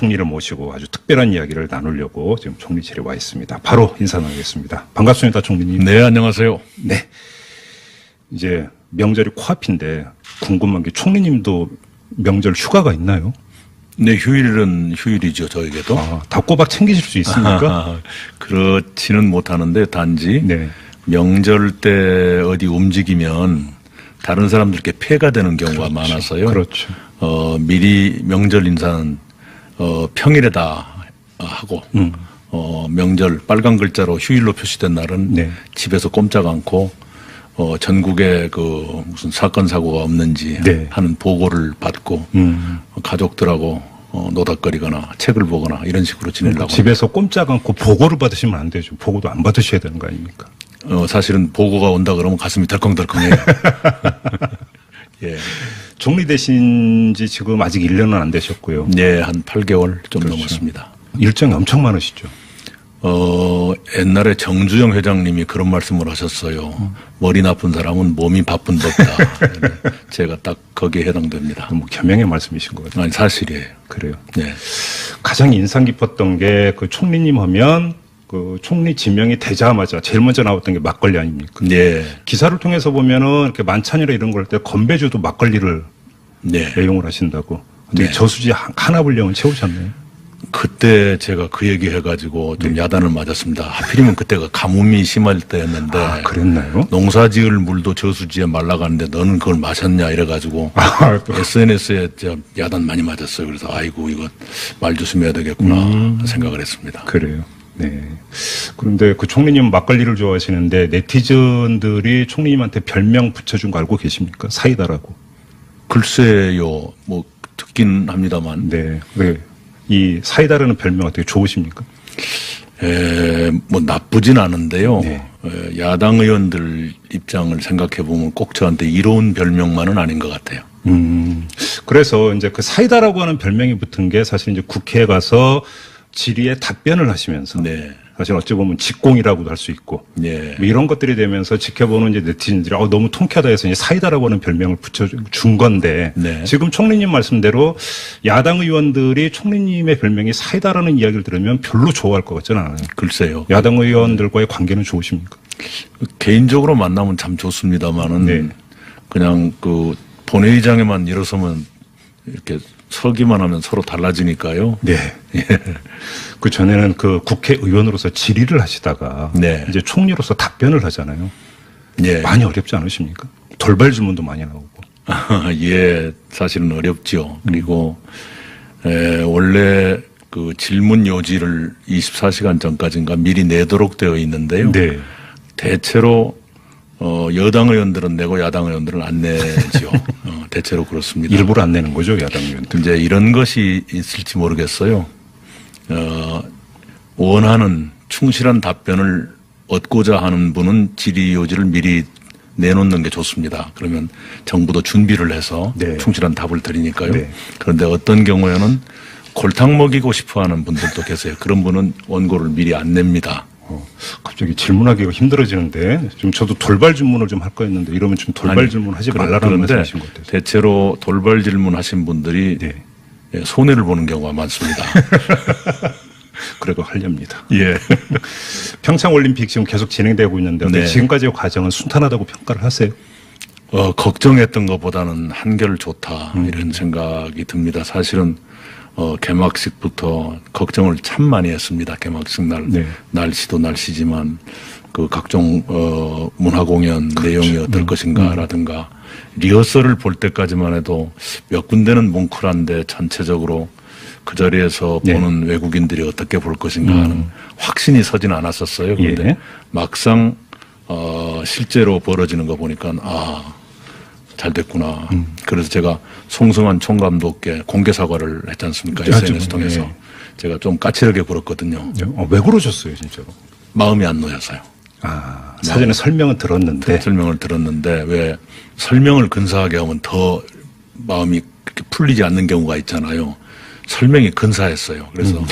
총리를 모시고 아주 특별한 이야기를 나누려고 지금 총리실에 와 있습니다. 바로 인사 나누겠습니다. 반갑습니다, 총리님. 네, 안녕하세요. 네. 이제 명절이 코앞인데 궁금한 게 총리님도 명절 휴가가 있나요? 네, 휴일은 휴일이죠, 저에게도. 다 꼬박 챙기실 수 있습니까? 그렇지는 못하는데 단지 네. 명절 때 어디 움직이면 다른 사람들께 폐가 되는 경우가 그렇죠. 많아서요. 그렇죠. 미리 명절 인사는 평일에다 하고 명절 빨간 글자로 휴일로 표시된 날은 네. 집에서 꼼짝 않고 전국에 그 무슨 사건 사고가 없는지 네. 하는 보고를 받고 가족들하고 노닥거리거나 책을 보거나 이런 식으로 지내려고 집에서 꼼짝 않고 보고를 받으시면 안 되죠. 보고도 안 받으셔야 되는 거 아닙니까? 사실은 보고가 온다 그러면 가슴이 덜컹덜컹해요. 예. 총리 되신 지 지금 아직 1년은 안 되셨고요. 네, 한 8개월 좀 그렇죠. 넘었습니다. 일정이 엄청 많으시죠. 옛날에 정주영 회장님이 그런 말씀을 하셨어요. 머리 나쁜 사람은 몸이 바쁜 법이다. 제가 딱 거기에 해당됩니다. 뭐 겸양의 말씀이신 것 같아요. 아니, 사실이에요. 그래요. 네. 가장 인상 깊었던 게 그 총리님 하면 그 총리 지명이 되자마자 제일 먼저 나왔던 게 막걸리 아닙니까? 네. 기사를 통해서 보면은 이렇게 만찬이나 이런 걸 할 때 건배주도 막걸리를 네. 애용을 하신다고. 어떻게 네. 저수지 하나 분량은 채우셨나요? 그때 제가 그 얘기 해가지고 좀 야단을 맞았습니다. 하필이면 그때가 가뭄이 심할 때였는데. 아, 그랬나요? 농사 지을 물도 저수지에 말라가는데 너는 그걸 마셨냐 이래가지고 SNS에 야단 많이 맞았어요. 그래서 아이고 이거 말 조심해야 되겠구나 생각을 했습니다. 그래요. 네. 그런데 그 총리님 막걸리를 좋아하시는데 네티즌들이 총리님한테 별명 붙여준 거 알고 계십니까? 사이다라고. 글쎄요, 뭐 듣긴 합니다만. 네. 네. 이 사이다라는 별명 어떻게 좋으십니까? 뭐 나쁘진 않은데요. 네. 야당 의원들 입장을 생각해 보면 꼭 저한테 이로운 별명만은 아닌 것 같아요. 그래서 이제 그 사이다라고 하는 별명이 붙은 게 사실 이제 국회에 가서 질의에 답변을 하시면서 네. 사실 어찌 보면 직공이라고도 할 수 있고 네. 뭐 이런 것들이 되면서 지켜보는 이제 네티즌들이 너무 통쾌하다 해서 이제 사이다라고 하는 별명을 붙여준 건데 네. 지금 총리님 말씀대로 야당 의원들이 총리님의 별명이 사이다라는 이야기를 들으면 별로 좋아할 것 같지는 않아요. 글쎄요. 야당 의원들과의 관계는 좋으십니까? 개인적으로 만나면 참 좋습니다만은 네. 그냥 그 본회의장에만 일어서면 이렇게 서기만 하면 서로 달라지니까요. 네. 그 전에는 그 국회의원으로서 질의를 하시다가 네. 이제 총리로서 답변을 하잖아요. 예. 많이 어렵지 않으십니까? 돌발 질문도 많이 나오고. 예, 사실은 어렵죠. 그리고 원래 그 질문 요지를 24시간 전까지인가 미리 내도록 되어 있는데요. 네. 대체로 여당 의원들은 내고 야당 의원들은 안 내죠. 대체로 그렇습니다. 일부러 안 내는 거죠, 야당 의원들. 이제 이런 것이 있을지 모르겠어요. 원하는 충실한 답변을 얻고자 하는 분은 질의 요지를 미리 내놓는 게 좋습니다. 그러면 정부도 준비를 해서 네. 충실한 답을 드리니까요. 네. 그런데 어떤 경우에는 골탕 먹이고 싶어 하는 분들도 계세요. 그런 분은 원고를 미리 안 냅니다. 갑자기 질문하기가 힘들어지는데 지금 저도 돌발 질문을 좀 할 거였는데 이러면 좀 돌발 질문 하지 말라는 말씀이신 것 같아요. 대체로 돌발 질문 하신 분들이 네. 손해를 보는 경우가 많습니다. 그래도 하렵니다. 예. 평창올림픽 지금 계속 진행되고 있는데 네. 지금까지의 과정은 순탄하다고 평가를 하세요? 걱정했던 것보다는 한결 좋다 이런 생각이 듭니다. 사실은 개막식부터 걱정을 참 많이 했습니다. 개막식 날 네. 날씨도 날씨지만 그 각종 문화 공연 내용이 어떨 것인가라든가 리허설을 볼 때까지만 해도 몇 군데는 뭉클한데 전체적으로 그 자리에서 네. 보는 외국인들이 어떻게 볼 것인가 하는 확신이 서진 않았었어요. 그런데 예. 막상 실제로 벌어지는 거 보니까 잘 됐구나. 그래서 제가 송승환 총감독께 공개 사과를 했지 않습니까? SNS 통해서. 네. 제가 좀 까칠하게 굴었거든요. 왜 그러셨어요, 진짜로? 마음이 안 놓여서요. 사전에 설명은 들었는데. 설명을 들었는데 왜 설명을 근사하게 하면 더 마음이 그렇게 풀리지 않는 경우가 있잖아요. 설명이 근사했어요. 그래서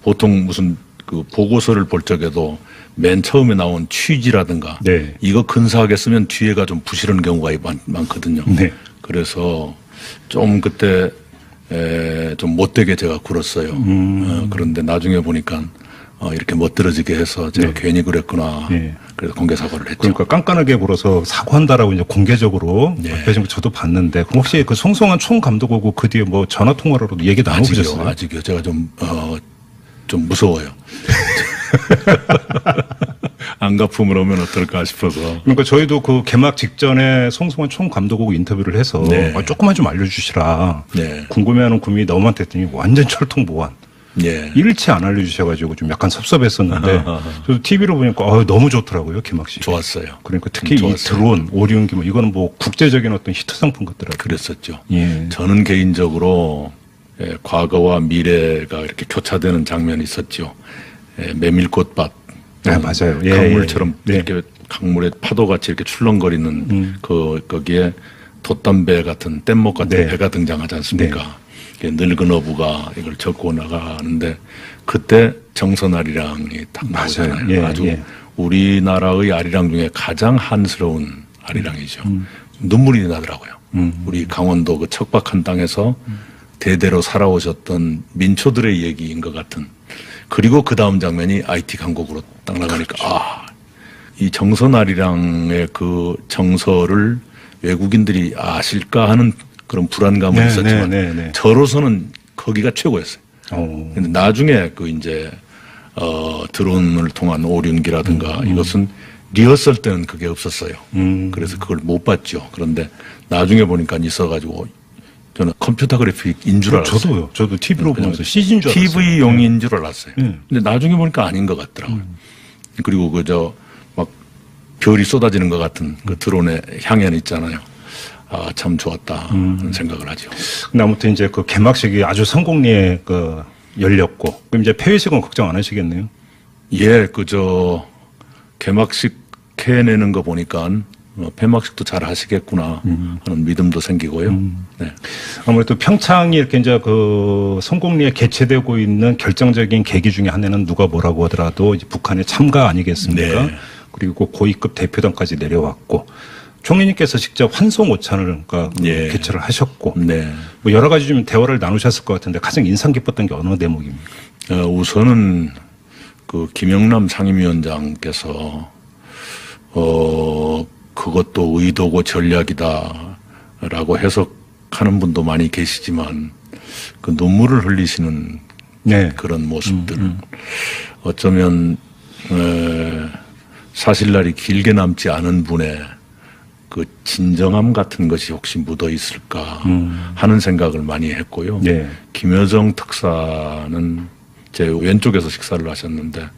보통 무슨 그 보고서를 볼 적에도 맨 처음에 나온 취지라든가 네. 이거 근사하게 쓰면 뒤에가 좀 부실한 경우가 많거든요. 네. 그래서 좀 그때 좀 못되게 제가 굴었어요. 그런데 나중에 보니까 이렇게 멋들어지게 해서 제가 괜히 그랬구나. 네. 그래서 공개 사과를 했죠. 그러니까 깐깐하게 굴어서 사과한다라고 이제 공개적으로 밝혀진 거 저도 봤는데 그럼 혹시 그 송성환 총감독하고 그 뒤에 뭐 전화 통화로도 얘기 나눠보셨어요? 아직이요. 제가 좀 무서워요. 안 갚음을 오면 어떨까 싶어서. 그러니까 저희도 그 개막 직전에 송성환 총감독하고 인터뷰를 해서 네. 조금만 좀 알려주시라. 네. 궁금해하는 국민이 너무 많다 했더니 완전 철통보안. 예. 일치 안 알려주셔가지고 좀 약간 섭섭했었는데 저도 TV로 보니까 너무 좋더라고요 개막식. 좋았어요. 그러니까 특히 이 좋았어요. 드론, 오리온기 뭐 이거는 뭐 국제적인 어떤 히트 상품 같더라고요. 그랬었죠. 예. 저는 개인적으로 과거와 미래가 이렇게 교차되는 장면이 있었죠. 메밀꽃밭. 맞아요. 예, 강물처럼 예. 이렇게 강물에 파도같이 이렇게 출렁거리는 거기에 돛담배 같은 뗏목 같은 네. 배가 등장하지 않습니까? 늙은 어부가 이걸 젓고 나가는데 그때 정선아리랑이 딱 나오잖아요. 예, 아주 예. 우리나라의 아리랑 중에 가장 한스러운 아리랑이죠. 눈물이 나더라고요. 우리 강원도 그 척박한 땅에서 대대로 살아오셨던 민초들의 얘기인 것 같은. 그리고 그 다음 장면이 IT 강국으로 딱 나가니까 그렇죠. 이 정선아리랑의 그 정서를 외국인들이 아실까 하는 그런 불안감은 네, 있었지만 네, 네, 네. 저로서는 거기가 최고였어요. 어. 근데 나중에 그 이제 드론을 통한 오륜기라든가 이것은 리허설 때는 그게 없었어요. 그래서 그걸 못 봤죠. 그런데 나중에 보니까 있어가지고 저는 컴퓨터 그래픽인 줄 알았어요. 저도 TV로 보면서 CG인 줄 알았어요. TV용인 줄 알았어요. 네. 근데 나중에 보니까 아닌 것 같더라고요. 그리고 막 별이 쏟아지는 것 같은 그 드론의 향연 있잖아요. 참 좋았다 하는 생각을 하죠. 근데 아무튼 이제 그 개막식이 아주 성공리에 그 열렸고 그럼 이제 폐회식은 걱정 안 하시겠네요. 예, 개막식 해내는 거 보니까 폐막식도 잘 하시겠구나 하는 믿음도 생기고요. 네. 아무래도 평창이 이렇게 이제 그 성공리에 개최되고 있는 결정적인 계기 중에 하나는 누가 뭐라고 하더라도 이제 북한의 참가 아니겠습니까? 네. 그리고 고위급 대표단까지 내려왔고 총리님께서 직접 환송 오찬을 그러니까 예. 개최를 하셨고 네. 뭐 여러 가지 좀 대화를 나누셨을 것 같은데 가장 인상 깊었던 게 어느 대목입니까? 우선은 그 김영남 상임위원장께서 그것도 의도고 전략이다라고 해석하는 분도 많이 계시지만 그 눈물을 흘리시는 네. 그런 모습들 어쩌면 사실날이 길게 남지 않은 분의 그 진정함 같은 것이 혹시 묻어 있을까 하는 생각을 많이 했고요. 네. 김여정 특사는 제 왼쪽에서 식사를 하셨는데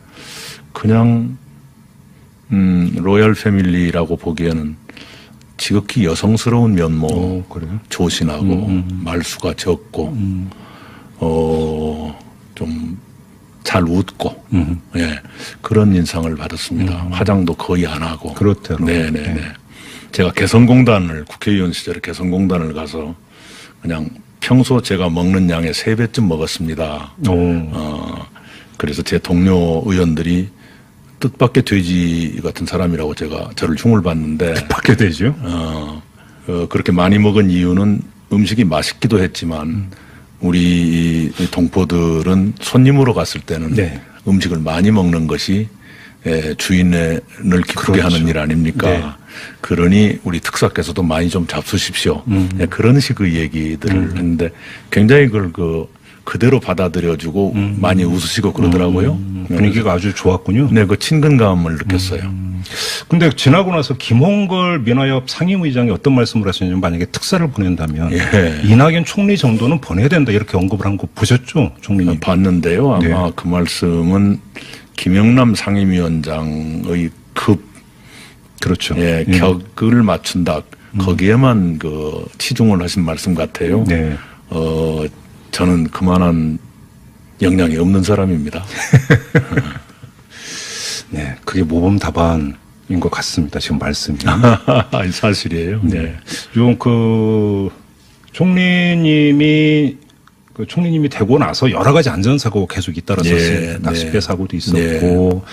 그냥 로얄 패밀리라고 보기에는 지극히 여성스러운 면모, 그래요? 조신하고 말수가 적고 좀 잘 웃고 예, 그런 인상을 받았습니다. 화장도 거의 안 하고 그렇대요. 네네네. 네. 제가 국회의원 시절에 개성공단을 가서 그냥 평소 제가 먹는 양의 3배쯤 먹었습니다. 그래서 제 동료 의원들이 뜻밖의 돼지 같은 사람이라고 저를 흉을 봤는데 받게 되죠. 그렇게 많이 먹은 이유는 음식이 맛있기도 했지만 우리 동포들은 손님으로 갔을 때는 네. 음식을 많이 먹는 것이 주인을 기쁘게 그렇죠. 하는 일 아닙니까? 네. 그러니 우리 특사께서도 많이 좀 잡수십시오. 그런 식의 얘기들을 했는데 굉장히 그걸 그대로 받아들여주고 많이 웃으시고 그러더라고요. 분위기가 아주 좋았군요. 네, 그 친근감을 느꼈어요. 근데 지나고 나서 김홍걸 민화협 상임의장이 어떤 말씀을 하셨냐면 만약에 특사를 보낸다면 예. 이낙연 총리 정도는 보내야 된다 이렇게 언급을 한 거 보셨죠? 총리님. 봤는데요. 아마 네. 그 말씀은 김영남 상임위원장의 그렇죠. 격을 맞춘다. 거기에만 치중을 하신 말씀 같아요. 네. 저는 그만한 역량이 없는 사람입니다. 네. 그게 모범답안인 것 같습니다. 지금 말씀이. 아니, 사실이에요. 네. 좀 총리님이 되고 나서 여러 가지 안전사고가 계속 잇따랐었습니다. 네, 낚싯배 네. 사고도 있었고,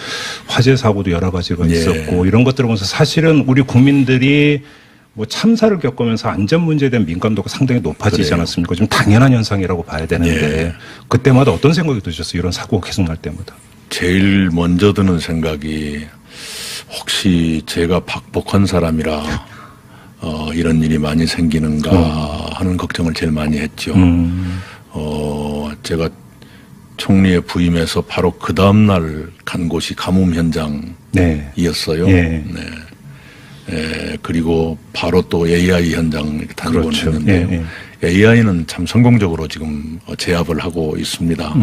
화재 사고도 여러 가지가 네. 있었고, 이런 것들을 보면서 사실은 우리 국민들이 뭐 참사를 겪으면서 안전 문제에 대한 민감도가 상당히 높아지지 그래요. 않았습니까? 좀 당연한 현상이라고 봐야 되는데 예. 그때마다 어떤 생각이 드셨어요? 이런 사고가 계속 날 때마다. 제일 먼저 드는 생각이 혹시 제가 박복한 사람이라 이런 일이 많이 생기는가 하는 걱정을 제일 많이 했죠. 제가 총리에 부임해서 바로 그 다음날 간 곳이 가뭄 현장이었어요. 네. 그리고 바로 또 AI 현장 이렇게 다니고 그렇죠. 있는데요. AI는 참 성공적으로 지금 제압을 하고 있습니다.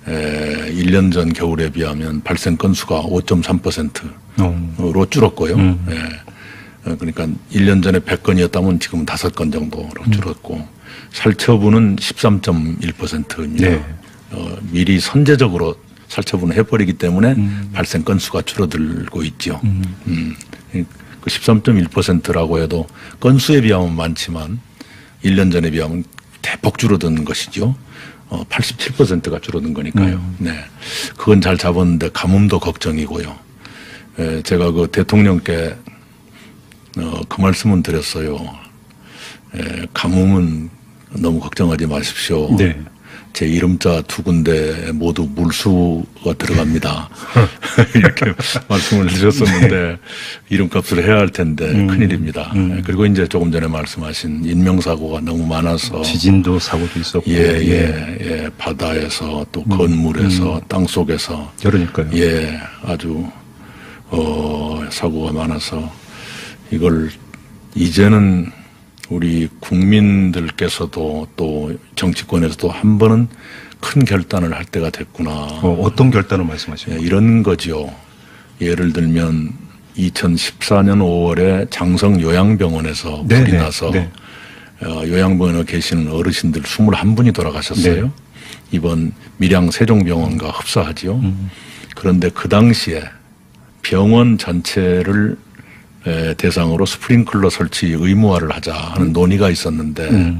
1년 전 겨울에 비하면 발생 건수가 5.3%로 줄었고요. 그러니까 1년 전에 100건이었다면 지금 5건 정도로 줄었고 살처분은 13.1%입니다. 네. 미리 선제적으로 살처분을 해버리기 때문에 발생 건수가 줄어들고 있죠. 그 13.1%라고 해도 건수에 비하면 많지만 1년 전에 비하면 대폭 줄어든 것이죠. 87%가 줄어든 거니까요. 네. 그건 잘 잡았는데 가뭄도 걱정이고요. 제가 그 대통령께 그 말씀은 드렸어요. 가뭄은 너무 걱정하지 마십시오. 네. 제 이름자 2군데 모두 물수가 들어갑니다. 이렇게 말씀을 드렸었는데 이름값을 해야 할 텐데 큰일입니다. 그리고 이제 조금 전에 말씀하신 인명사고가 너무 많아서 지진도 사고도 있었고. 예. 바다에서 또 건물에서 땅속에서 그러니까요. 예, 아주 사고가 많아서 이걸 이제는 우리 국민들께서도 또 정치권에서도 한 번은 큰 결단을 할 때가 됐구나. 어떤 결단을 말씀하시나요? 예, 이런 거죠. 예를 들면 2014년 5월에 장성 요양병원에서 불이 나서 요양병원에 계시는 어르신들 21분이 돌아가셨어요. 네. 이번 밀양 세종병원과 흡사하지요. 그런데 그 당시에 병원 전체를 대상으로 스프링클러 설치 의무화를 하자 하는 논의가 있었는데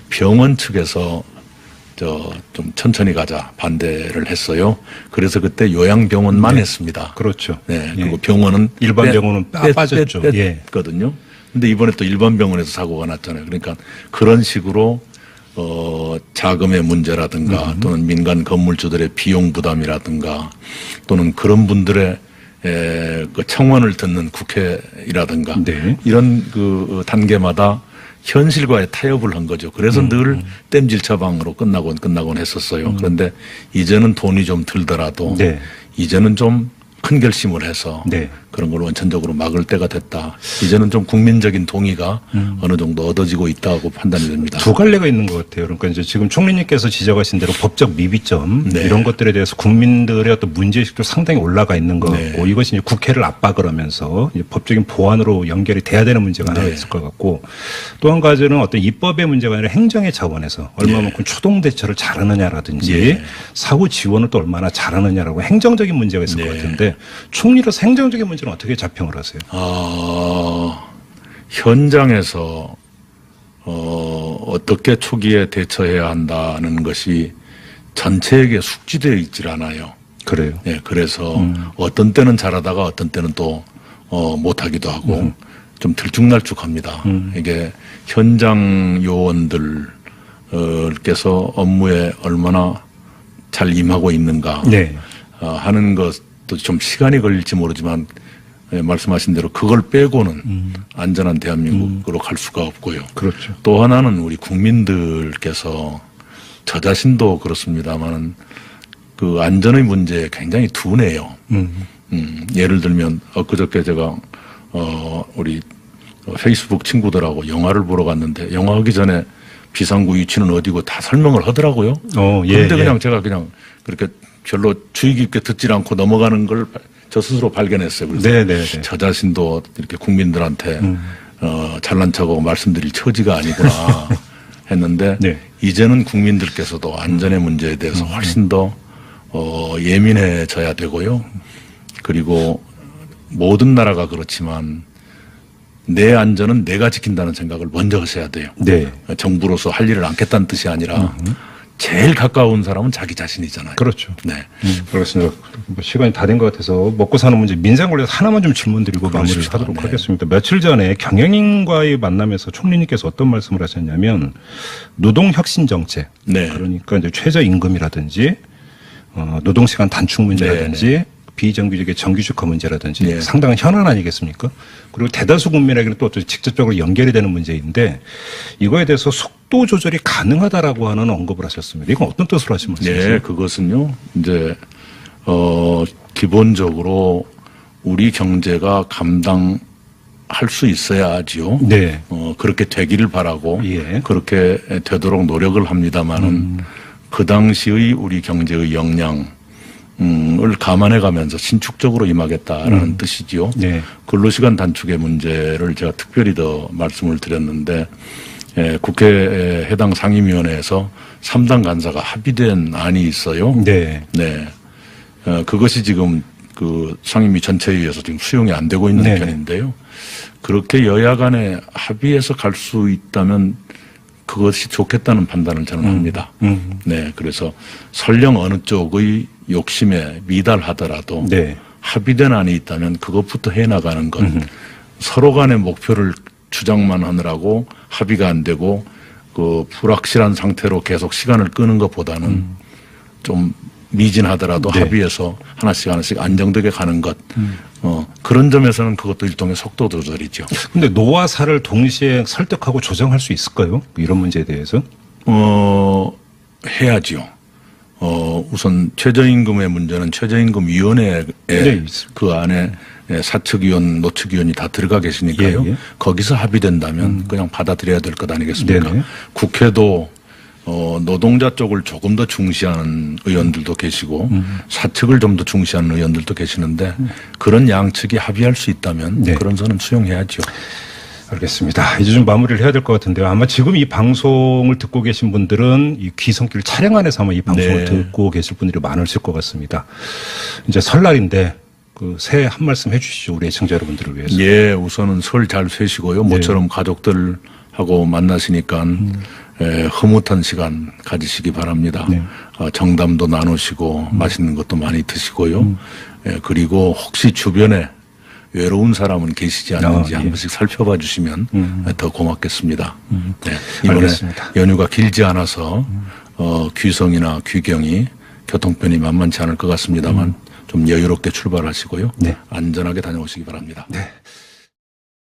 병원 측에서 좀 천천히 가자 반대를 했어요. 그래서 그때 요양병원만 했습니다. 그렇죠. 네. 그리고 병원은 일반 병원은 빠졌죠. 뺐거든요. 근데 이번에 또 일반 병원에서 사고가 났잖아요. 그러니까 그런 식으로 자금의 문제라든가 또는 민간 건물주들의 비용 부담이라든가 또는 그런 분들의 그 청원을 듣는 국회라든가 이런 그 단계마다 현실과의 타협을 한 거죠. 그래서 늘 땜질 처방으로 끝나곤 했었어요. 그런데 이제는 돈이 좀 들더라도 이제는 좀 큰 결심을 해서 그런 걸 원천적으로 막을 때가 됐다. 이제는 좀 국민적인 동의가 어느 정도 얻어지고 있다고 판단이 됩니다. 두 갈래가 있는 것 같아요. 그러니까 이제 지금 총리님께서 지적하신 대로 법적 미비점 이런 것들에 대해서 국민들의 어떤 문제의식도 상당히 올라가 있는 것 같고 이것이 이제 국회를 압박을 하면서 법적인 보완으로 연결이 돼야 되는 문제가 하나 있을 것 같고 또 한 가지는 어떤 입법의 문제가 아니라 행정의 차원에서 얼마만큼 초동 대처를 잘하느냐라든지 사후 지원을 또 얼마나 잘하느냐라고 행정적인 문제가 있을 것 같은데 총리로서 행정적인 문제는 어떻게 자평을 하세요? 현장에서 어떻게 초기에 대처해야 한다는 것이 전체에게 숙지되어 있질 않아요. 그래요. 네, 그래서 어떤 때는 잘하다가 어떤 때는 또 못하기도 하고 좀 들쭉날쭉합니다. 이게 현장 요원들께서 업무에 얼마나 잘 임하고 있는가 하는 것도 좀 시간이 걸릴지 모르지만 말씀하신 대로 그걸 빼고는 안전한 대한민국으로 갈 수가 없고요. 그렇죠. 또 하나는 우리 국민들께서 저 자신도 그렇습니다만 그 안전의 문제에 굉장히 둔해요. 예를 들면 엊그저께 제가 우리 페이스북 친구들하고 영화를 보러 갔는데 영화 하기 전에 비상구 위치는 어디고 다 설명을 하더라고요. 그런데 그냥 제가 그냥 그렇게 별로 주의 깊게 듣질 않고 넘어가는 걸 저 스스로 발견했어요. 그래서 저 자신도 이렇게 국민들한테 잘난 척하고 말씀드릴 처지가 아니구나 했는데 이제는 국민들께서도 안전의 문제에 대해서 훨씬 더 예민해져야 되고요. 그리고 모든 나라가 그렇지만 내 안전은 내가 지킨다는 생각을 먼저 하셔야 돼요. 정부로서 할 일을 않겠다는 뜻이 아니라 제일 가까운 사람은 자기 자신이잖아요. 그렇죠. 네. 그렇습니다. 뭐 시간이 다 된 것 같아서 먹고 사는 문제, 민생 관련해서 하나만 좀 질문드리고 마무리를 하도록 네. 하겠습니다. 며칠 전에 경영인과의 만남에서 총리님께서 어떤 말씀을 하셨냐면 노동혁신정책, 네. 그러니까 이제 최저임금이라든지 노동시간 단축 문제라든지 네. 비정규직의 정규직화 문제라든지 네. 상당한 현안 아니겠습니까? 그리고 대다수 국민에게는 또 직접적으로 연결이 되는 문제인데 이거에 대해서 속도 조절이 가능하다라고 하는 언급을 하셨습니다. 이건 어떤 뜻으로 하신 말씀이세요? 네, 그것은요, 이제, 기본적으로 우리 경제가 감당할 수 있어야지요. 네. 그렇게 되기를 바라고, 예. 그렇게 되도록 노력을 합니다만은, 그 당시의 우리 경제의 역량을 감안해 가면서 신축적으로 임하겠다라는 뜻이지요. 네. 근로시간 단축의 문제를 제가 특별히 더 말씀을 드렸는데, 국회 해당 상임위원회에서 3당 간사가 합의된 안이 있어요. 네. 네. 그것이 지금 그 상임위 전체에 의해서 지금 수용이 안 되고 있는 네. 편인데요. 그렇게 여야 간에 합의해서 갈 수 있다면 그것이 좋겠다는 판단을 저는 합니다. 네. 그래서 설령 어느 쪽의 욕심에 미달하더라도 네. 합의된 안이 있다면 그것부터 해나가는 건 서로 간의 목표를 주장만 하느라고 합의가 안 되고 그 불확실한 상태로 계속 시간을 끄는 것보다는 좀 미진하더라도 네. 합의해서 하나씩 안정되게 가는 것. 그런 점에서는 그것도 일종의 속도 조절이죠. 근데 노와 사를 동시에 설득하고 조정할 수 있을까요? 이런 문제에 대해서? 해야지요. 우선 최저임금의 문제는 최저임금위원회에 네, 그 안에 사측위원, 노측위원이 다 들어가 계시니까요. 예, 예. 거기서 합의된다면 그냥 받아들여야 될 것 아니겠습니까? 네네. 국회도 노동자 쪽을 조금 더 중시하는 의원들도 계시고 사측을 좀 더 중시하는 의원들도 계시는데 그런 양측이 합의할 수 있다면 네. 그런 선은 수용해야죠. 알겠습니다. 이제 좀 마무리를 해야 될 것 같은데요. 아마 지금 이 방송을 듣고 계신 분들은 이 귀성길 차량 안에서 아마 이 방송을 네. 듣고 계실 분들이 많으실 것 같습니다. 이제 설날인데 그 새해 한 말씀 해주시죠. 우리 애청자 여러분들을 위해서. 예, 우선은 설 잘 쇠시고요. 모처럼 가족들하고 만나시니까 흐뭇한 시간 가지시기 바랍니다. 네. 정담도 나누시고 맛있는 것도 많이 드시고요. 그리고 혹시 주변에 외로운 사람은 계시지 않은지 한 예. 번씩 살펴봐 주시면 더 고맙겠습니다. 네, 이번에 알겠습니다. 연휴가 길지 않아서 귀성이나 귀경이 교통편이 만만치 않을 것 같습니다만 좀 여유롭게 출발하시고요. 네. 안전하게 다녀오시기 바랍니다. 네.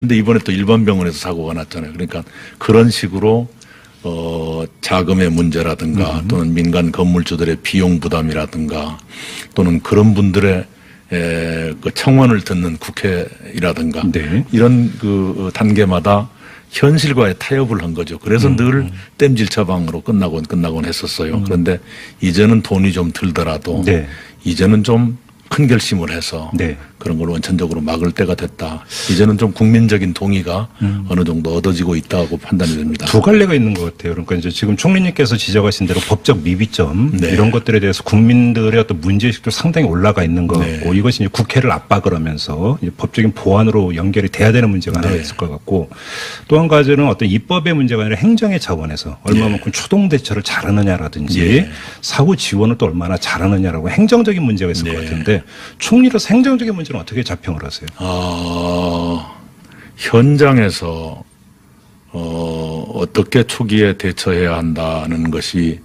근데 이번에 또 일반 병원에서 사고가 났잖아요. 그러니까 그런 식으로 자금의 문제라든가 또는 민간 건물주들의 비용 부담이라든가 또는 그런 분들의 그 청원을 듣는 국회라든가 네. 이런 그 단계마다 현실과의 타협을 한 거죠. 그래서 늘 땜질 처방으로 끝나곤 했었어요. 그런데 이제는 돈이 좀 들더라도 네. 이제는 좀 큰 결심을 해서 네. 그런 걸 원천적으로 막을 때가 됐다. 이제는 좀 국민적인 동의가 어느 정도 얻어지고 있다고 판단이 됩니다. 두 갈래가 있는 것 같아요. 그러니까 이제 지금 총리님께서 지적하신 대로 법적 미비점 네. 이런 것들에 대해서 국민들의 어떤 문제의식도 상당히 올라가 있는 것 같고 네. 이것이 이제 국회를 압박을 하면서 이제 법적인 보완으로 연결이 돼야 되는 문제가 하나 네. 있을 것 같고 또 한 가지는 어떤 입법의 문제가 아니라 행정의 차원에서 얼마만큼 초동 대처를 잘하느냐라든지 네. 사후 지원을 또 얼마나 잘하느냐라고 행정적인 문제가 있을 네. 것 같은데 총리로서 행정적인 문제는 어떻게 자평을 하세요? 현장에서 어떻게 초기에 대처해야 한다는 것이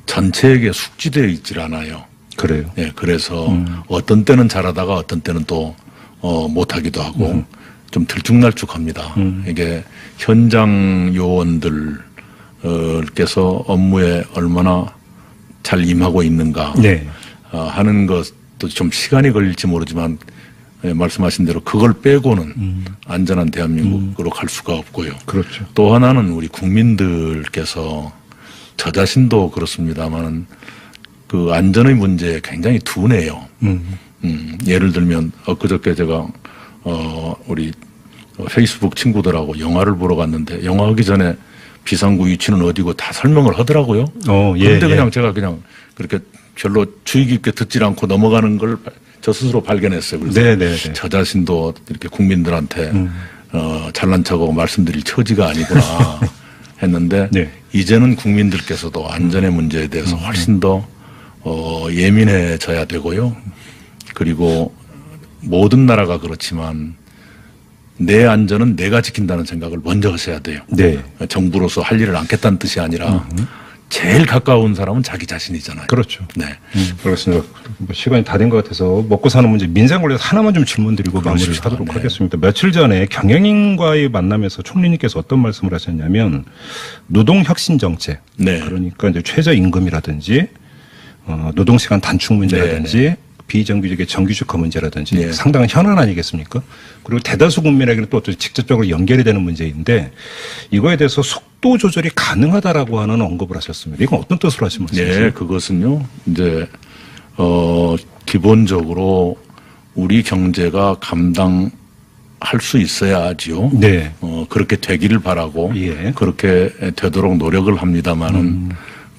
전체에게 숙지되어 있질 않아요. 그래요. 예, 그래서 어떤 때는 잘하다가 어떤 때는 또 못하기도 하고 좀 들쭉날쭉합니다. 이게 현장 요원들께서 업무에 얼마나 잘 임하고 있는가 네. 하는 것도 좀 시간이 걸릴지 모르지만 말씀하신 대로 그걸 빼고는 안전한 대한민국으로 갈 수가 없고요. 그렇죠. 또 하나는 우리 국민들께서 저 자신도 그렇습니다만 그 안전의 문제에 굉장히 둔해요. 예를 들면 엊그저께 제가 우리 페이스북 친구들하고 영화를 보러 갔는데 영화 하기 전에 비상구 위치는 어디고 다 설명을 하더라고요. 예, 그런데 예. 그냥 제가 그냥 그렇게 별로 주의 깊게 듣질 않고 넘어가는 걸 저 스스로 발견했어요. 그래서 네네네. 저 자신도 이렇게 국민들한테 잘난 척하고 말씀드릴 처지가 아니구나. 했는데 네. 이제는 국민들께서도 안전의 문제에 대해서 훨씬 더 예민해져야 되고요. 그리고 모든 나라가 그렇지만 내 안전은 내가 지킨다는 생각을 먼저 하셔야 돼요. 네. 정부로서 할 일을 않겠다는 뜻이 아니라 제일 가까운 사람은 자기 자신이잖아요. 그렇죠. 네. 그렇습니다. 뭐 시간이 다 된 것 같아서 먹고 사는 문제, 민생 관련해서 하나만 좀 질문드리고 마무리를 그러시죠. 하도록 네. 하겠습니다. 며칠 전에 경영인과의 만남에서 총리님께서 어떤 말씀을 하셨냐면 노동혁신정책, 네. 그러니까 이제 최저임금이라든지 노동시간 단축 문제라든지 비정규직의 정규직화 문제라든지 네. 상당한 현안 아니겠습니까? 그리고 대다수 국민에게는 또 직접적으로 연결이 되는 문제인데 이거에 대해서 속도 조절이 가능하다라고 하는 언급을 하셨습니다. 이건 어떤 뜻으로 하신 말씀이세요? 네, 그것은요. 이제 기본적으로 우리 경제가 감당할 수 있어야지요. 네. 그렇게 되기를 바라고 예. 그렇게 되도록 노력을 합니다만은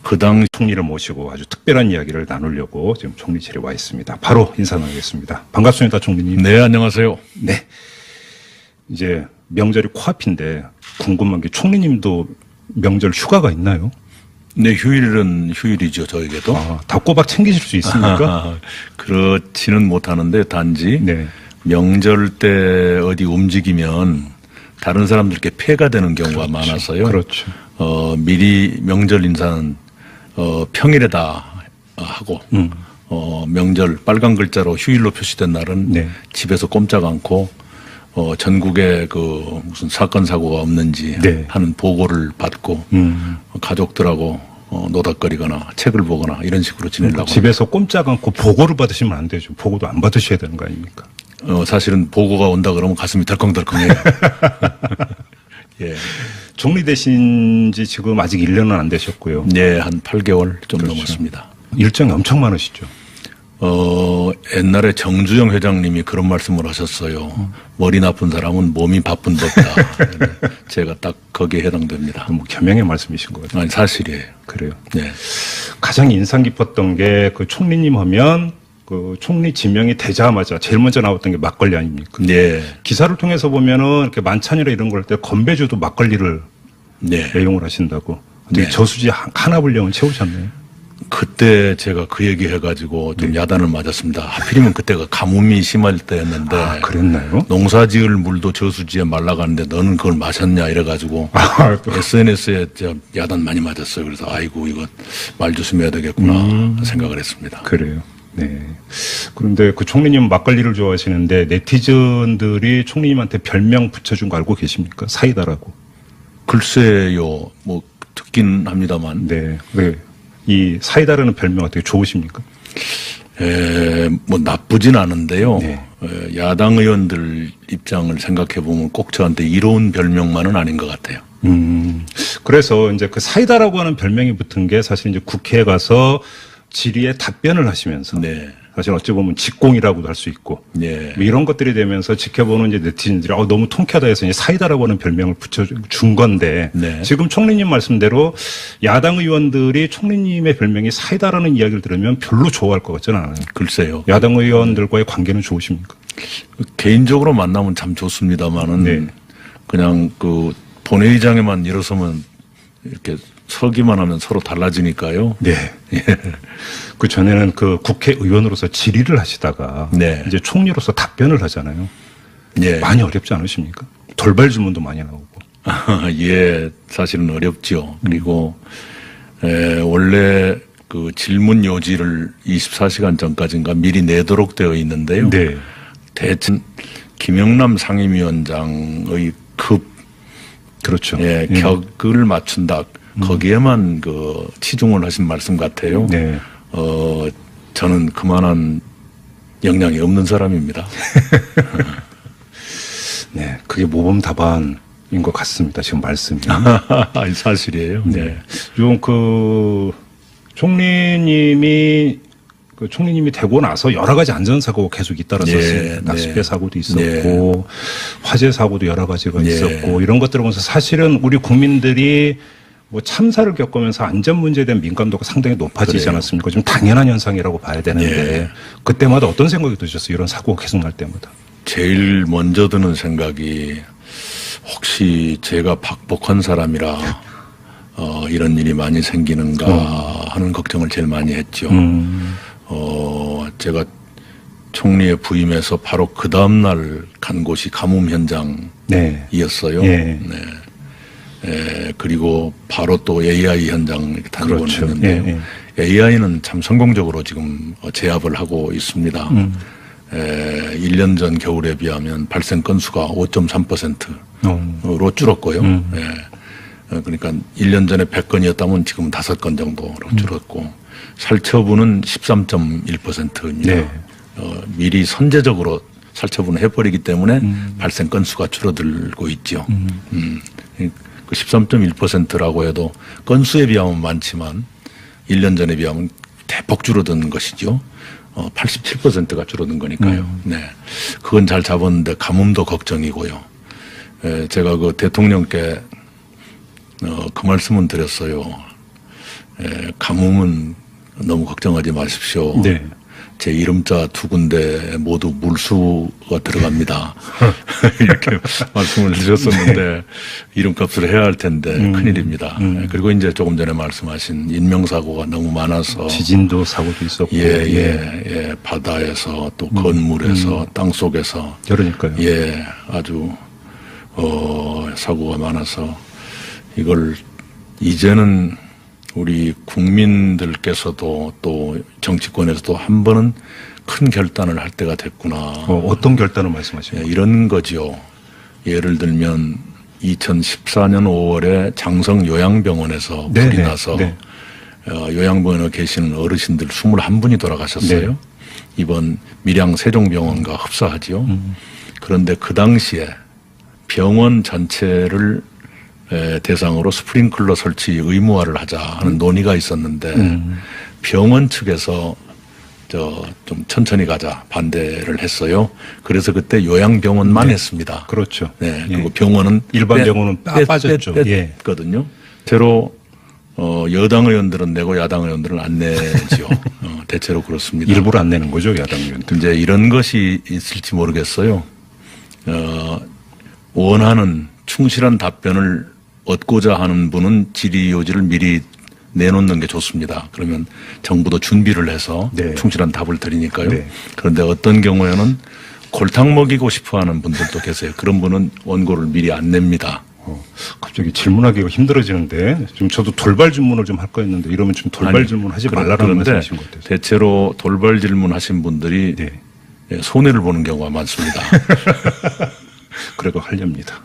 그 당시 총리를 모시고 아주 특별한 이야기를 나누려고 지금 총리실에 와 있습니다. 바로 인사 나누겠습니다. 반갑습니다, 총리님. 네, 안녕하세요. 네. 이제 명절이 코앞인데 궁금한 게 총리님도 명절 휴가가 있나요? 네, 휴일은 휴일이죠, 저에게도. 다 꼬박 챙기실 수 있습니까? 그렇지는 못하는데 단지 네. 명절 때 어디 움직이면 다른 사람들께 폐가 되는 경우가 많아서요. 그렇죠. 미리 명절 인사는 평일에다 하고 명절 빨간 글자로 휴일로 표시된 날은 네. 집에서 꼼짝 않고 전국에 그 무슨 사건 사고가 없는지 네. 하는 보고를 받고 가족들하고 노닥거리거나 책을 보거나 이런 식으로 지내려고 집에서 꼼짝 않고 보고를 받으시면 안 되죠. 보고도 안 받으셔야 되는 거 아닙니까? 사실은 보고가 온다 그러면 가슴이 덜컹덜컹해요. 예. 총리 되신 지 지금 아직 1년은 안 되셨고요. 네, 한 8개월 좀 그렇죠. 넘었습니다. 일정이 엄청 많으시죠. 옛날에 정주영 회장님이 그런 말씀을 하셨어요. 머리 나쁜 사람은 몸이 바쁜 법다. 제가 딱 거기에 해당됩니다. 뭐 겸양의 말씀이신 것 같아요. 아니, 사실이에요. 그래요. 네. 가장 인상 깊었던 게 그 총리님 하면 그 총리 지명이 되자마자 제일 먼저 나왔던 게 막걸리 아닙니까? 네. 기사를 통해서 보면은 이렇게 만찬이나 이런 걸 할 때 건배주도 막걸리를 네. 애용을 하신다고. 근데 네. 저수지 하나 분량은 채우셨네요. 그때 제가 그 얘기 해가지고 좀 야단을 맞았습니다. 하필이면 그때가 가뭄이 심할 때였는데. 아, 그랬나요? 농사 지을 물도 저수지에 말라가는데 너는 그걸 마셨냐 이래가지고 SNS에 야단 많이 맞았어요. 그래서 아이고 이거 말 조심해야 되겠구나 생각을 했습니다. 그래요. 네. 그런데 그 총리님 막걸리를 좋아하시는데 네티즌들이 총리님한테 별명 붙여준 거 알고 계십니까? 사이다라고. 글쎄요, 뭐 듣긴 합니다만. 네. 네. 이 사이다라는 별명 어떻게 좋으십니까? 뭐 나쁘진 않은데요. 네. 야당 의원들 입장을 생각해 보면 꼭 저한테 이로운 별명만은 아닌 것 같아요. 그래서 이제 그 사이다라고 하는 별명이 붙은 게 사실 이제 국회에 가서 질의에 답변을 하시면서 네. 사실 어찌 보면 직공이라고도 할 수 있고 네. 뭐 이런 것들이 되면서 지켜보는 이제 네티즌들이 너무 통쾌하다 해서 이제 사이다라고 하는 별명을 붙여준 건데 네. 지금 총리님 말씀대로 야당 의원들이 총리님의 별명이 사이다라는 이야기를 들으면 별로 좋아할 것 같지는 않아요. 글쎄요. 야당 의원들과의 관계는 좋으십니까? 개인적으로 만나면 참 좋습니다만은 네. 그냥 그 본회의장에만 일어서면 이렇게 서기만 하면 서로 달라지니까요. 네. 그 전에는 그 국회의원으로서 질의를 하시다가 네. 이제 총리로서 답변을 하잖아요. 예. 많이 어렵지 않으십니까? 돌발 주문도 많이 나오고. 예, 사실은 어렵죠. 그리고 원래 그 질문 요지를 24시간 전까지인가 미리 내도록 되어 있는데요. 네. 대체 김영남 상임위원장의 급 그렇죠. 예, 격을 맞춘다. 거기에만 그 치중을 하신 말씀 같아요. 네. 저는 그만한 역량이 없는 사람입니다. 네. 그게 모범 답안인 것 같습니다. 지금 말씀이. 아니, 사실이에요. 네. 좀 그 총리님이 되고 나서 여러 가지 안전사고가 계속 잇따랐었습니다. 네, 낚싯배 네. 사고도 있었고, 네. 화재 사고도 여러 가지가 네. 있었고, 이런 것들을 보면서 사실은 우리 국민들이 뭐 참사를 겪으면서 안전 문제에 대한 민감도가 상당히 높아지지 그래요. 않았습니까? 좀 당연한 현상이라고 봐야 되는데, 네. 그때마다 어떤 생각이 드셨어요? 이런 사고가 계속 날 때마다. 제일 먼저 드는 생각이 혹시 제가 박복한 사람이라 이런 일이 많이 생기는가 하는 걱정을 제일 많이 했죠. 제가 총리에 부임해서 바로 그 다음날 간 곳이 가뭄 현장이었어요. 네. 그리고 바로 또 AI 현장 다니고 그렇죠. 있는데요. AI는 참 성공적으로 지금 제압을 하고 있습니다. 1년 전 겨울에 비하면 발생 건수가 5.3%로 줄었고요. 그러니까 1년 전에 100건이었다면 지금 5건 정도로 줄었고 살처분은 13.1%입니다. 네. 미리 선제적으로 살처분을 해버리기 때문에 발생 건수가 줄어들고 있죠. 그 13.1%라고 해도 건수에 비하면 많지만 1년 전에 비하면 대폭 줄어든 것이죠. 87%가 줄어든 거니까요. 네, 그건 잘 잡았는데 가뭄도 걱정이고요. 제가 그 대통령께 그 말씀은 드렸어요. 가뭄은 너무 걱정하지 마십시오. 네. 제 이름자 2군데 모두 물수가 들어갑니다. 이렇게 말씀을 드렸었는데 네. 이름값을 해야 할 텐데 큰일입니다. 그리고 이제 조금 전에 말씀하신 인명사고가 너무 많아서 지진도 사고도 있었고 바다에서 또 건물에서 땅속에서 그러니까요. 아주 사고가 많아서 이걸 이제는 우리 국민들께서도 또 정치권에서도 한 번은 큰 결단을 할 때가 됐구나. 어떤 결단을 말씀하시나요? 이런 거죠. 예를 들면 2014년 5월에 장성 요양병원에서 불이 나서 요양병원에 계시는 어르신들 21분이 돌아가셨어요. 네. 이번 밀양 세종병원과 흡사하지요. 그런데 그 당시에 병원 전체를 대상으로 스프링클러 설치 의무화를 하자 하는 논의가 있었는데 병원 측에서 좀 천천히 가자 반대를 했어요. 그래서 그때 요양병원만 했습니다. 그렇죠. 네, 그리고 병원은 일반 병원은 빠졌죠. 뺐거든요. 대로 여당 의원들은 내고 야당 의원들은 안 내지요. 대체로 그렇습니다. 일부러 안 내는 거죠, 야당 의원들. 이제 이런 것이 있을지 모르겠어요. 원하는 충실한 답변을 얻고자 하는 분은 질의요지를 미리 내놓는 게 좋습니다. 그러면 정부도 준비를 해서 충실한 답을 드리니까요. 그런데 어떤 경우에는 골탕 먹이고 싶어 하는 분들도 계세요. 그런 분은 원고를 미리 안 냅니다. 갑자기 질문하기가 힘들어지는데 지금 저도 돌발 질문을 좀 할 거였는데 이러면 좀 돌발 질문 하지 말라는 말씀이신 것 같아요. 대체로 돌발 질문 하신 분들이 손해를 보는 경우가 많습니다. 그래도 하렵니다.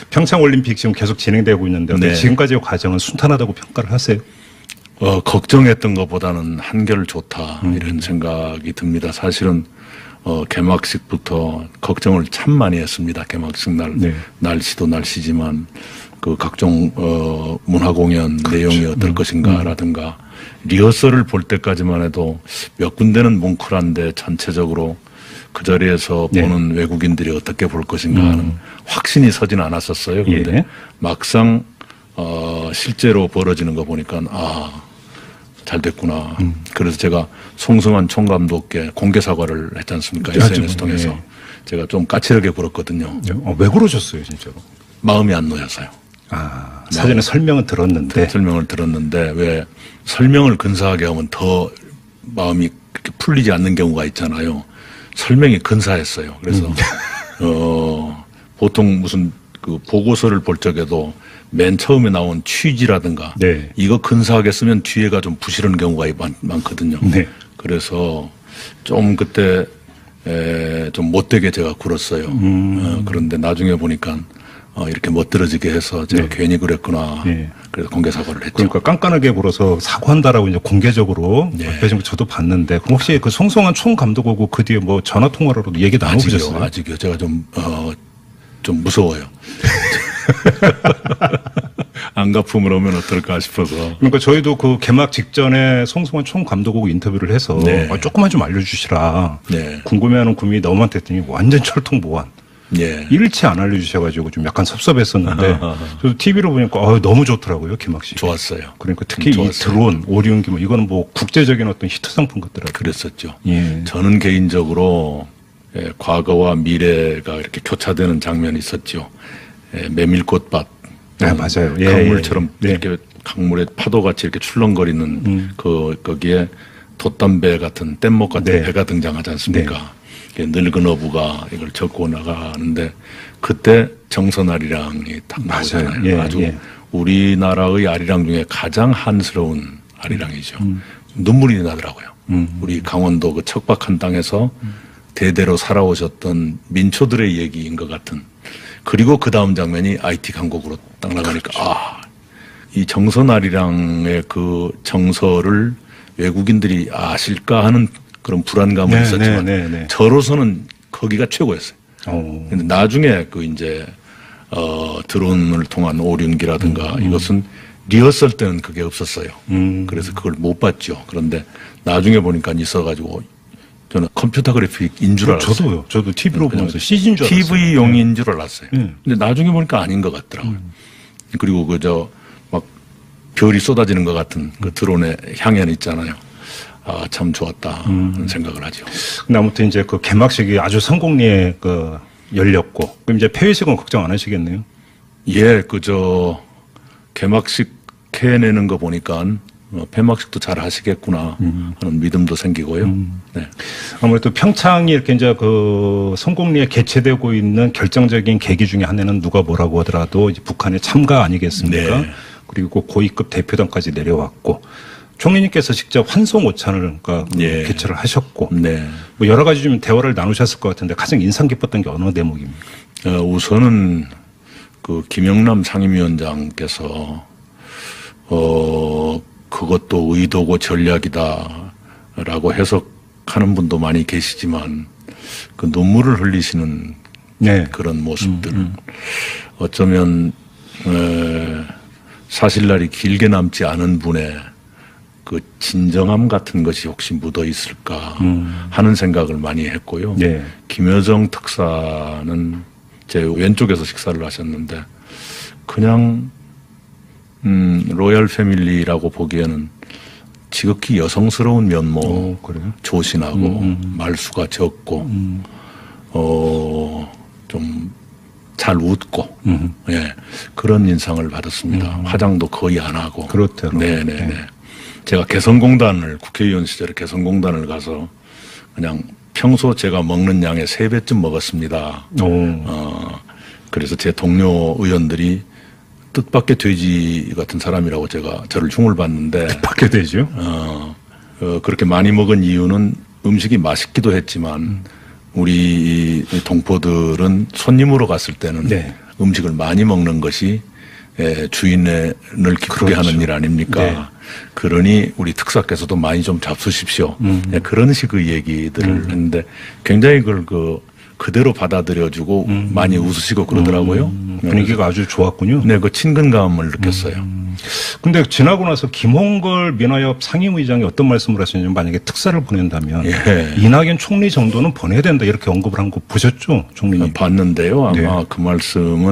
평창올림픽 지금 계속 진행되고 있는데 지금까지의 과정은 순탄하다고 평가를 하세요? 걱정했던 것보다는 한결 좋다 이런 생각이 듭니다. 사실은 개막식부터 걱정을 참 많이 했습니다. 개막식 날 날씨도 날씨지만 그 각종 문화공연 내용이 어떨 것인가라든가 리허설을 볼 때까지만 해도 몇 군데는 뭉클한데 전체적으로 그 자리에서 보는 외국인들이 어떻게 볼 것인가 하는 확신이 서진 않았었어요. 그런데 막상 실제로 벌어지는 거 보니까 잘 됐구나. 그래서 제가 송승환 총감독께 공개 사과를 했지 않습니까? SNS 통해서. 제가 좀 까칠하게 굴었거든요. 왜 그러셨어요, 진짜로? 마음이 안 놓여서요. 사전에 설명은 들었는데. 설명을 들었는데 왜 설명을 근사하게 하면 더 마음이 그렇게 풀리지 않는 경우가 있잖아요. 설명이 근사했어요. 그래서 보통 무슨 그 보고서를 볼 적에도 맨 처음에 나온 취지라든가 이거 근사하게 쓰면 뒤에가 좀 부실한 경우가 많거든요. 그래서 좀 그때 좀 못되게 제가 굴었어요. 그런데 나중에 보니까 이렇게 멋들어지게 해서 제가 괜히 그랬구나. 그래서 공개 사과를 했죠. 그러니까 깐깐하게 굴어서 사과한다라고 이제 공개적으로 밝혀진 거 저도 봤는데 그럼 혹시 그 송승환 총감독하고 그 뒤에 뭐 전화 통화로도 얘기 나눠보셨어요? 아직요. 제가 좀 무서워요. 안 갚으면 오면 어떨까 싶어서. 그러니까 저희도 그 개막 직전에 송승환 총감독하고 인터뷰를 해서 조금만 좀 알려주시라. 궁금해하는 국민이 너무 많댔더니 완전 철통보안. 일치 안 알려주셔가지고 좀 약간 섭섭했었는데 저도 TV로 보니까 너무 좋더라고요, 개막식. 좋았어요. 그러니까 특히 이 드론, 오리온기 이거는 뭐 국제적인 어떤 히트 상품 같더라고요. 그랬었죠. 저는 개인적으로 과거와 미래가 이렇게 교차되는 장면이 있었죠. 메밀꽃밭 네, 맞아요. 예, 강물처럼 예, 예. 이렇게 강물에 파도같이 이렇게 출렁거리는 거기에 돛담배 같은 뗏목 같은 네. 배가 등장하지 않습니까? 이게 늙은 어부가 이걸 젓고 나가는데 그때 정선아리랑이 딱 나오잖아요. 맞아요. 예, 아주 예. 우리나라의 아리랑 중에 가장 한스러운 아리랑이죠. 눈물이 나더라고요. 우리 강원도 그 척박한 땅에서 대대로 살아오셨던 민초들의 얘기인 것 같은. 그리고 그 다음 장면이 IT 강국으로 딱 나가니까 아, 이 정선아리랑의 그 정서를 외국인들이 아실까 하는 그런 불안감은 네, 있었지만 네, 네, 네. 저로서는 거기가 최고였어요. 오. 근데 나중에 그 이제 드론을 통한 오륜기라든가 이것은 리허설 때는 그게 없었어요. 그래서 그걸 못 봤죠. 그런데 나중에 보니까 있어가지고 저는 컴퓨터 그래픽인 줄 알았어요. 저도 TV로 보면서 CG인 줄 알았어요. TV용인 줄 알았어요. 네. 근데 나중에 보니까 아닌 것 같더라고요. 그리고 막 별이 쏟아지는 것 같은 그 드론의 향연 있잖아요. 아, 참 좋았다 하는 생각을 하죠. 근데 아무튼 이제 그 개막식이 아주 성공리에 그 열렸고, 그럼 이제 폐회식은 걱정 안 하시겠네요? 예, 개막식 해내는 거 보니까 폐막식도 잘 하시겠구나 하는 믿음도 생기고요. 네. 아무래도 평창이 이렇게 이제 그 성공리에 개최되고 있는 결정적인 계기 중에 하나는 누가 뭐라고 하더라도 이제 북한의 참가 아니겠습니까? 네. 그리고 고위급 대표단까지 내려왔고, 총리님께서 직접 환송 오찬을 그러니까 예. 개최를 하셨고, 네. 뭐 여러 가지 좀 대화를 나누셨을 것 같은데 가장 인상 깊었던 게 어느 대목입니까? 우선은 그 김영남 상임위원장께서 그것도 의도고 전략이다라고 해석하는 분도 많이 계시지만 그 눈물을 흘리시는 네. 그런 모습들 어쩌면 사실날이 길게 남지 않은 분의 그 진정함 같은 것이 혹시 묻어 있을까 하는 생각을 많이 했고요. 네. 김여정 특사는 제 왼쪽에서 식사를 하셨는데 그냥 로얄 패밀리라고 보기에는 지극히 여성스러운 면모, 그래요? 조신하고 말수가 적고 좀 잘 웃고 예, 그런 인상을 받았습니다. 화장도 거의 안 하고 그렇대요. 네네네. 네. 제가 개성공단을 국회의원 시절에 개성공단을 가서 그냥 평소 제가 먹는 양의 3배쯤 먹었습니다. 그래서 제 동료 의원들이 뜻밖의 돼지 같은 사람이라고 저를 흉을 봤는데 받게 되죠. 그렇게 많이 먹은 이유는 음식이 맛있기도 했지만 우리 동포들은 손님으로 갔을 때는 네. 음식을 많이 먹는 것이 주인을 기쁘게 그렇죠. 하는 일 아닙니까? 네. 그러니 우리 특사께서도 많이 좀 잡수십시오. 그런 식의 얘기들을 했는데 굉장히 그걸 그대로 받아들여주고 많이 웃으시고 그러더라고요. 분위기가 아주 좋았군요. 네, 그 친근감을 느꼈어요. 근데 지나고 나서 김홍걸 민화협 상임의장이 어떤 말씀을 하셨냐면 만약에 특사를 보낸다면 예. 이낙연 총리 정도는 보내야 된다 이렇게 언급을 한 거 보셨죠? 총리님. 봤는데요. 아마 네. 그 말씀은